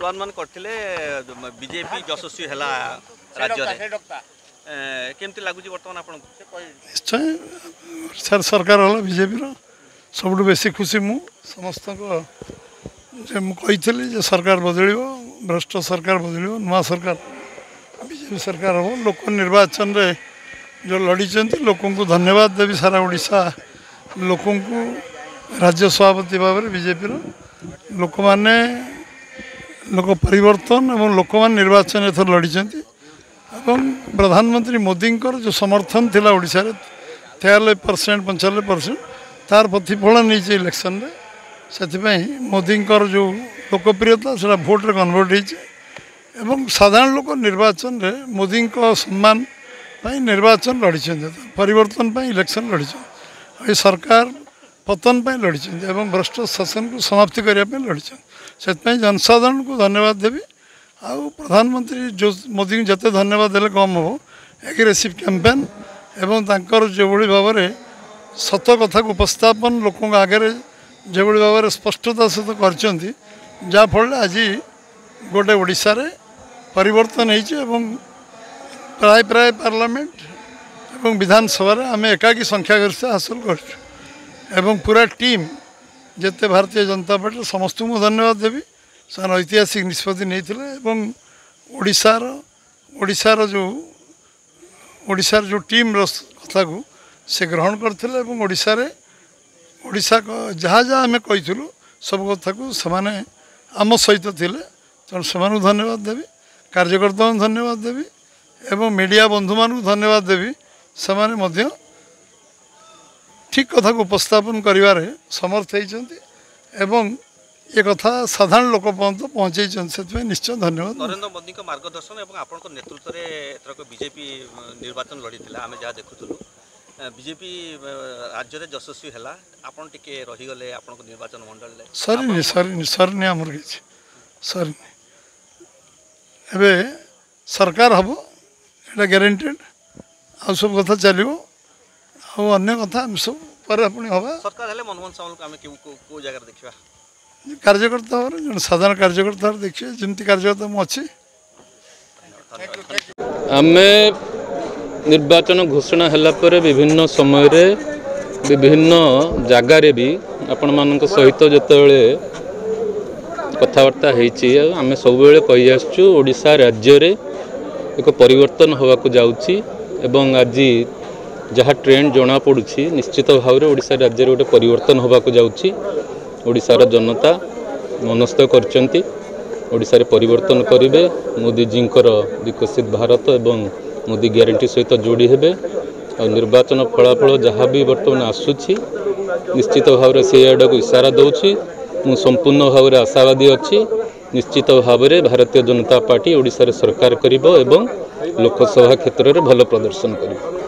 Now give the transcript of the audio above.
पूर्वानुमान करते बीजेपी यशस्वी है राज्य केमती लगुच बर्तमान आप निश्चय सर सरकार हल बीजेपी सब बेसी खुशी मु समस्त कही सरकार बदल भ्रष्ट सरकार बदल नुआ सरकार बीजेपी सरकार हम लोक निर्वाचन रे जो लड़ी लोक को धन्यवाद देवी सारा ओडिशा लोक राज्य सभापति भाव में बीजेपी लोक मैंने लोक परिवर्तन और लोक मैंने निर्वाचन एथर लड़ी प्रधानमंत्री मोदी जो समर्थन थिला ओडिशा रे 93% 95% तार प्रतिफलन नहीं इलेक्शन रे से मोदी जो लोकप्रियता से भोट रे कन्वर्ट होती साधारण लोक निर्वाचन रे मोदी सम्मान निर्वाचन लड़ी परिवर्तन इलेक्शन लड़ी ये सरकार पतन लड़ी भ्रष्ट शासन को समाप्ति करने लड़ी से जनसाधारण को धन्यवाद देवी आ प्रधानमंत्री जो मोदी को जिते धन्यवाद देले कम हम एग्रेसिव कैंपेन एवं तांकर जो भाव में सत कथा को उपस्थापन लोकों आगे जो भाव में स्पष्टता सहित कर आज गोटे ओडिशा रे परिवर्तन होती प्राय प्राय पार्लियामेंट एवं विधानसभा आम एकाकी संख्यागरिष्ठ हासिल कर पूरा टीम जिते भारतीय जनता पार्टी समस्त को धन्यवाद देवी सर ऐतिहासिक निष्पत्ति नहीं ओडिशार जो टीम कथा को से ग्रहण करते ओडिशा जहाँ जहाँ आम कही सब कथा को सेमाने आम सहित थिले तेणु से धन्यवाद देवी कार्यकर्ता धन्यवाद देवी एवं मीडिया बंधु मान धन्यवाद देवी से ठीक कथा को उपस्थापन करिवारे समर्थ होती ये कथा साधारण लोक पर्यंत पहुँचे से निश्चय धन्यवाद। नरेंद्र मोदी का मार्गदर्शन और आपण नेतृत्व में एथरक बीजेपी निर्वाचन लड़ी आम जहाँ देखुलु बीजेपी राज्य में यशस्वी है आपन टिके रहीगले आपण निर्वाचन मंडल सरनी सरनी सरनी आमर कि सरनी एवं सरकार हम एटा ग्यारंटेड आ सब कथा चलो अन्य कथा आम सब पर पुणी हवा सरकार हेले मनमोहन सामल को आम को जगह देखा कार्यकर्ता जो साधारण कार्यकर्ता देखिए जमी कार्यकर्ता मुझे आम निर्वाचन घोषणा है विभिन्न समय विभिन्न जगार भी आपण मान सहित जिते कथबार्ता आम सब कही आशा राज्य रे एक परिवर्तन होगा जाऊँगी एवं आज जहाँ ट्रेंड जना पड़ुछि निश्चित भाव में ओडिशा राज्य गोटे परिवर्तन होगा जाऊँगी ओडिशार जनता मनस्थ करचंती ओडिशा रे परिवर्तन करिवे मोदी जी विकसित भारत एवं मोदी ग्यारंटी सहित जोड़ी हेबे और निर्वाचन फलाफल जहाँ भी बर्तमान आसूची निश्चित भाव में से आड़ को इशारा दूची मु संपूर्ण भाव में आशावादी अच्छी निश्चित भाव में भारतीय जनता पार्टी ओडिशा रे सरकार करिबो एवं लोकसभा क्षेत्र में भल प्रदर्शन करिबो।